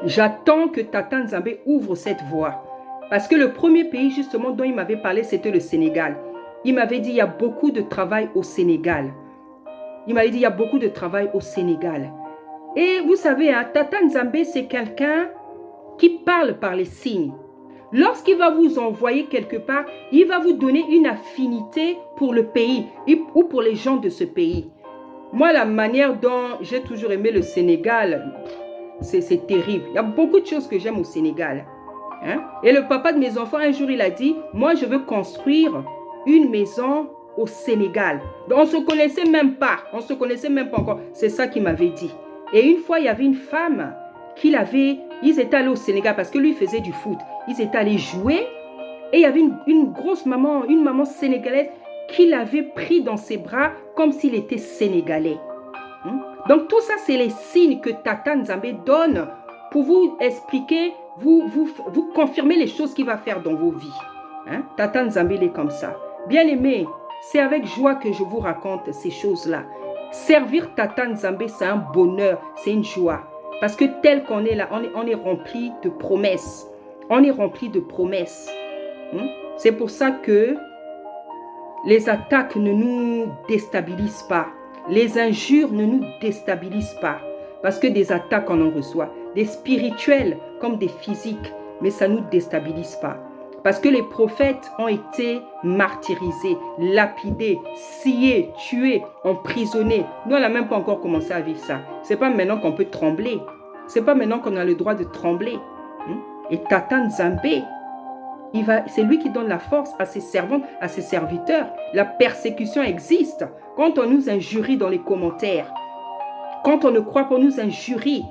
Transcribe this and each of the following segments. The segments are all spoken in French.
J'attends que Tata Nzambe ouvre cette voie. Parce que le premier pays justement dont il m'avait parlé, c'était le Sénégal. Il m'avait dit, il y a beaucoup de travail au Sénégal. Il m'avait dit, il y a beaucoup de travail au Sénégal. Et vous savez, hein, Tata Nzambe, c'est quelqu'un qui parle par les signes. Lorsqu'il va vous envoyer quelque part, il va vous donner une affinité pour le pays ou pour les gens de ce pays. Moi, la manière dont j'ai toujours aimé le Sénégal, c'est terrible. Il y a beaucoup de choses que j'aime au Sénégal. Hein? Et le papa de mes enfants, un jour, il a dit, moi, je veux construire une maison au Sénégal. Donc, on ne se connaissait même pas. On ne se connaissait même pas encore. C'est ça qu'il m'avait dit. Et une fois, il y avait une femme ils étaient allés au Sénégal parce que lui, il faisait du foot. Ils étaient allés jouer et il y avait une grosse maman, une maman sénégalaise qui l'avait pris dans ses bras comme s'il était sénégalais. Donc, tout ça, c'est les signes que Tata Nzambe donne pour vous expliquer, vous confirmer les choses qu'il va faire dans vos vies. Hein? Tata Nzambe, il est comme ça. Bien aimé, c'est avec joie que je vous raconte ces choses-là. Servir Tata Nzambe, c'est un bonheur, c'est une joie. Parce que tel qu'on est là, on est rempli de promesses. On est rempli de promesses. C'est pour ça que les attaques ne nous déstabilisent pas. Les injures ne nous déstabilisent pas. Parce que des attaques, on en reçoit. Des spirituels comme des physiques. Mais ça ne nous déstabilise pas. Parce que les prophètes ont été martyrisés, lapidés, sciés, tués, emprisonnés. Nous, on n'a même pas encore commencé à vivre ça. Ce n'est pas maintenant qu'on peut trembler. Ce n'est pas maintenant qu'on a le droit de trembler. Et Tata Nzambe, c'est lui qui donne la force à ses servantes, à ses serviteurs. La persécution existe. Quand on nous injurie dans les commentaires, quand on ne croit pas, on nous injurie.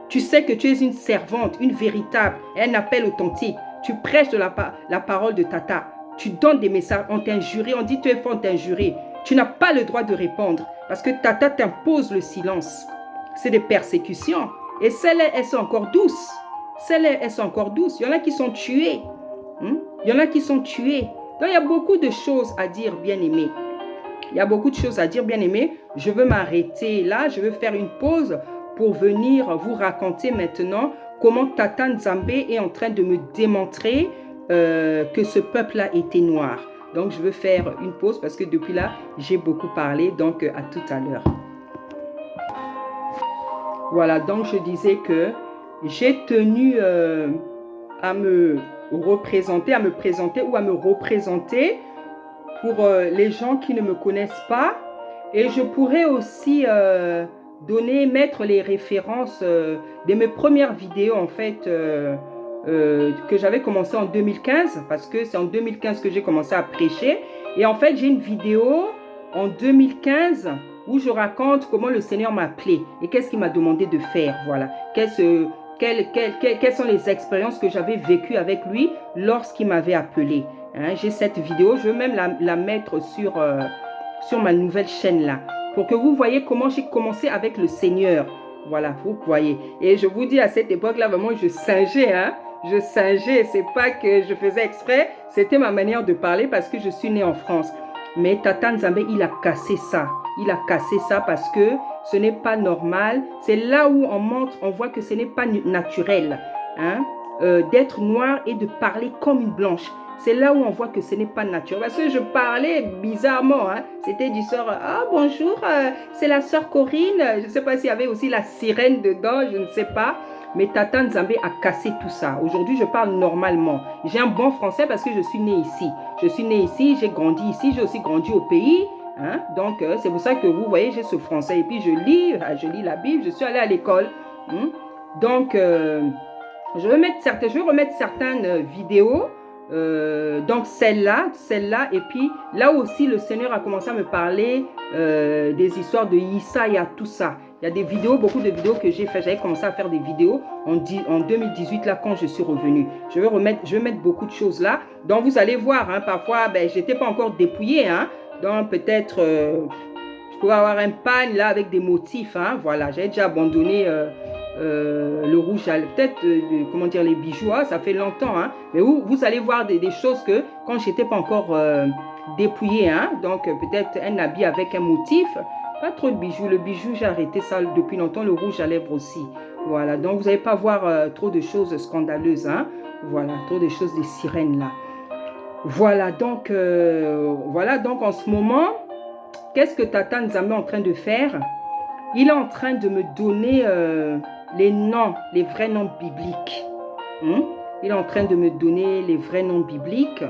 Tu sais que tu es une servante, une véritable, un appel authentique. Tu prêches de la parole de Tata. Tu donnes des messages, on t'injurie, on dit tu es fort, on t'injurie. Tu n'as pas le droit de répondre parce que Tata t'impose le silence. C'est des persécutions. Et celles-là, elles sont encore douces. Celles-là, elles sont encore douces. Il y en a qui sont tués. Il y en a qui sont tués. Donc, il y a beaucoup de choses à dire, bien-aimés. Il y a beaucoup de choses à dire, bien-aimés. Je veux m'arrêter là. Je veux faire une pause pour venir vous raconter maintenant comment Tata Nzambe est en train de me démontrer que ce peuple-là était noir. Donc, je veux faire une pause parce que depuis là, j'ai beaucoup parlé. Donc, à tout à l'heure. Voilà, donc je disais que j'ai tenu à me présenter ou à me représenter pour les gens qui ne me connaissent pas. Et je pourrais aussi mettre les références de mes premières vidéos en fait que j'avais commencé en 2015 parce que c'est en 2015 que j'ai commencé à prêcher. Et en fait, j'ai une vidéo en 2015 où je raconte comment le Seigneur m'a appelé et qu'est-ce qu'il m'a demandé de faire. Voilà. Quelles sont les expériences que j'avais vécues avec lui lorsqu'il m'avait appelé. Hein, j'ai cette vidéo, je veux même la mettre sur ma nouvelle chaîne là. Pour que vous voyez comment j'ai commencé avec le Seigneur. Voilà, vous voyez. Et je vous dis, à cette époque-là, vraiment, je singeais. Hein? Je singeais. C'est pas que je faisais exprès. C'était ma manière de parler parce que je suis née en France. Mais Tata Nzambe, il a cassé ça. Il a cassé ça parce que ce n'est pas normal. C'est là où on montre, on voit que ce n'est pas naturel. Hein? D'être noir et de parler comme une blanche. C'est là où on voit que ce n'est pas naturel. Parce que je parlais bizarrement. Hein? C'était du sort, ah bonjour, c'est la sœur Corinne. Je ne sais pas s'il y avait aussi la sirène dedans, je ne sais pas. Mais Tata Nzambe a cassé tout ça. Aujourd'hui, je parle normalement. J'ai un bon français parce que je suis née ici. Je suis née ici, j'ai grandi ici, j'ai aussi grandi au pays. Hein? Donc, c'est pour ça que vous voyez, j'ai ce français. Et puis, je lis la Bible, je suis allée à l'école. Donc, je vais remettre certaines vidéos. Donc celle-là, et puis là aussi le Seigneur a commencé à me parler des histoires de Isaïa, tout ça. Il y a des vidéos, beaucoup de vidéos que j'ai fait. J'avais commencé à faire des vidéos en 2018 là quand je suis revenue. Je vais mettre beaucoup de choses là. Donc vous allez voir, hein, parfois, j'étais pas encore dépouillée, hein. Donc peut-être je pourrais avoir un pan là avec des motifs, hein. Voilà, j'ai déjà abandonné. Le rouge à peut-être comment dire les bijoux, hein, ça fait longtemps, hein, mais vous allez voir des choses que quand j'étais pas encore dépouillée, hein, donc peut-être un habit avec un motif, pas trop de bijoux. Le bijou, j'ai arrêté ça depuis longtemps. Le rouge à lèvres aussi, Voilà, donc vous n'allez pas voir trop de choses scandaleuses. Hein? Voilà, trop de choses des sirènes là. Voilà, donc en ce moment, qu'est-ce que Tata Nzambe est en train de faire? Il est en train de me donner les noms, les vrais noms bibliques. Il est en train de me donner les vrais noms bibliques.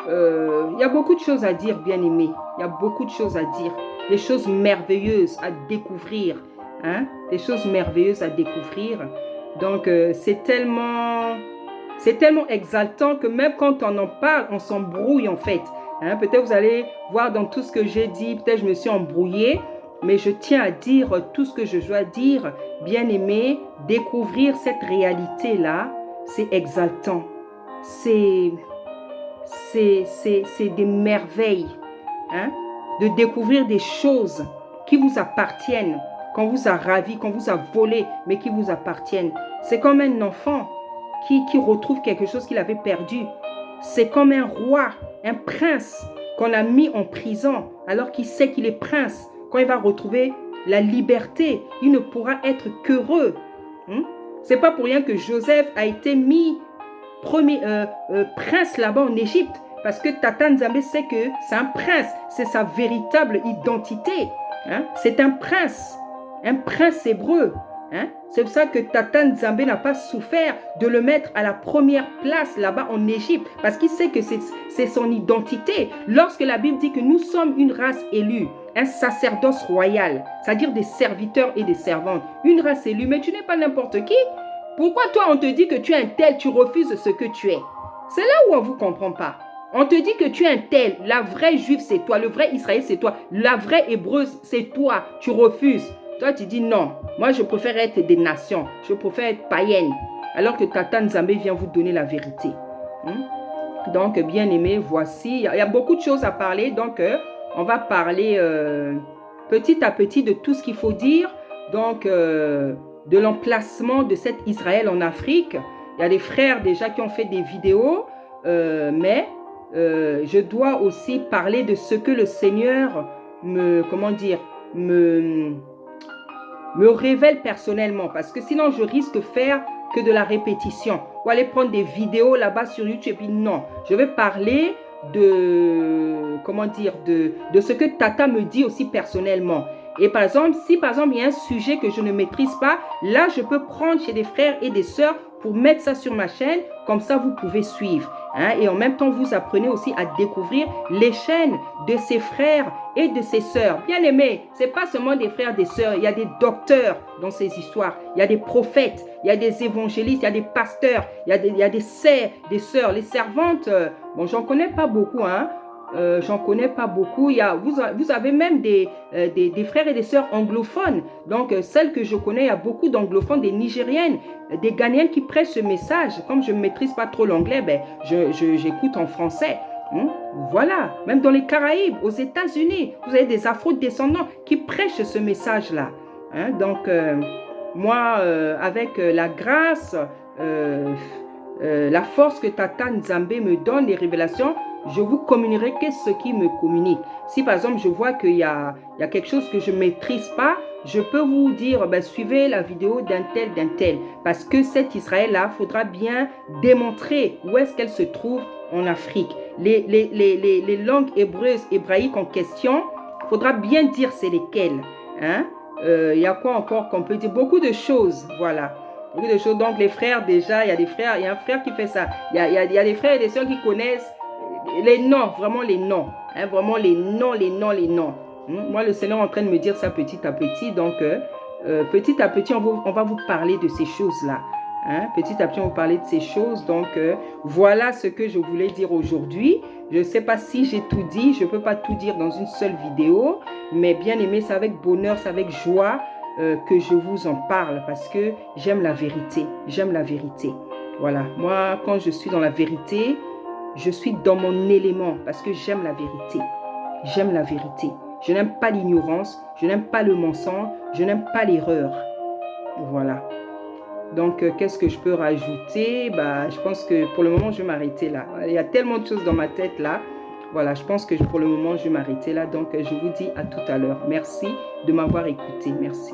Il y a beaucoup de choses à dire, bien-aimés. Il y a beaucoup de choses à dire. Des choses merveilleuses à découvrir. Hein? Des choses merveilleuses à découvrir. Donc, c'est tellement exaltant que même quand on en parle, on s'embrouille en fait. Hein? Peut-être vous allez voir dans tout ce que j'ai dit, peut-être je me suis embrouillée. Mais je tiens à dire tout ce que je dois dire. Bien-aimé, découvrir cette réalité-là, c'est exaltant. C'est des merveilles. Hein? De découvrir des choses qui vous appartiennent, qu'on vous a ravi, qu'on vous a volé, mais qui vous appartiennent. C'est comme un enfant qui retrouve quelque chose qu'il avait perdu. C'est comme un roi, un prince qu'on a mis en prison alors qu'il sait qu'il est prince. Quand il va retrouver la liberté, il ne pourra être qu'heureux. C'est pas pour rien que Joseph a été mis premier prince là-bas en Égypte. Parce que Tata Nzambe sait que c'est un prince. C'est sa véritable identité. Hein? C'est un prince hébreu. Hein? C'est pour ça que Tata Nzambe n'a pas souffert de le mettre à la première place là-bas en Égypte. Parce qu'il sait que c'est son identité. Lorsque la Bible dit que nous sommes une race élue, un sacerdoce royal, c'est-à-dire des serviteurs et des servantes, une race élue, mais tu n'es pas n'importe qui. Pourquoi toi on te dit que tu es un tel, tu refuses ce que tu es? C'est là où on ne vous comprend pas. On te dit que tu es un tel, la vraie juive c'est toi, le vrai Israël c'est toi, la vraie hébreuse c'est toi, tu refuses. Toi tu dis non, moi je préfère être des nations, je préfère être païenne, alors que Tata Nzambe vient vous donner la vérité. Donc bien aimé, voici, il y a beaucoup de choses à parler, donc on va parler petit à petit de tout ce qu'il faut dire, donc de l'emplacement de cet Israël en Afrique. Il y a des frères déjà qui ont fait des vidéos, mais je dois aussi parler de ce que le Seigneur me révèle personnellement, parce que sinon je risque de faire que de la répétition ou aller prendre des vidéos là-bas sur YouTube. Et puis non, je vais parler de ce que Tata me dit aussi personnellement. Et par exemple, si par exemple il y a un sujet que je ne maîtrise pas, là je peux prendre chez des frères et des sœurs pour mettre ça sur ma chaîne, comme ça vous pouvez suivre. Hein? Et en même temps, vous apprenez aussi à découvrir les chaînes de ses frères et de ses sœurs. Bien aimés, ce n'est pas seulement des frères et des sœurs, il y a des docteurs dans ces histoires, il y a des prophètes, il y a des évangélistes, il y a des pasteurs, il y a des sœurs, les servantes. Bon, j'en connais pas beaucoup, hein. J'en connais pas beaucoup. Vous avez même des frères et des sœurs anglophones. Donc, celles que je connais, il y a beaucoup d'anglophones, des Nigériennes, des Ghanéennes qui prêchent ce message. Comme je ne maîtrise pas trop l'anglais, ben, j'écoute en français. Voilà. Même dans les Caraïbes, aux États-Unis, vous avez des afro-descendants qui prêchent ce message-là. Hein? Donc, moi, avec la grâce, la force que Tata Nzambe me donne, les révélations, je vous communiquerai ce qui me communique. Si par exemple je vois qu'il y a quelque chose que je ne maîtrise pas, je peux vous dire, ben, suivez la vidéo d'un tel. Parce que cet Israël-là, il faudra bien démontrer où est-ce qu'elle se trouve en Afrique. Les langues hébreuses, hébraïques en question, il faudra bien dire c'est lesquelles. Hein? Il y a quoi encore qu'on peut dire? Beaucoup de choses, voilà. Beaucoup de choses. Donc les frères déjà, il y a un frère qui fait ça. Il y a des frères et des sœurs qui connaissent les noms, vraiment les noms. Hein, vraiment les noms. Moi, le Seigneur est en train de me dire ça petit à petit. Donc, petit à petit, on va vous parler de ces choses-là. Hein, petit à petit, on va vous parler de ces choses. Donc, voilà ce que je voulais dire aujourd'hui. Je ne sais pas si j'ai tout dit. Je ne peux pas tout dire dans une seule vidéo. Mais bien aimé, c'est avec bonheur, c'est avec joie que je vous en parle. Parce que j'aime la vérité. J'aime la vérité. Voilà. Moi, quand je suis dans la vérité, je suis dans mon élément parce que j'aime la vérité. J'aime la vérité. Je n'aime pas l'ignorance. Je n'aime pas le mensonge. Je n'aime pas l'erreur. Voilà. Donc, qu'est-ce que je peux rajouter? Je pense que pour le moment, je vais m'arrêter là. Il y a tellement de choses dans ma tête là. Voilà, je pense que pour le moment, je vais m'arrêter là. Donc, je vous dis à tout à l'heure. Merci de m'avoir écouté. Merci.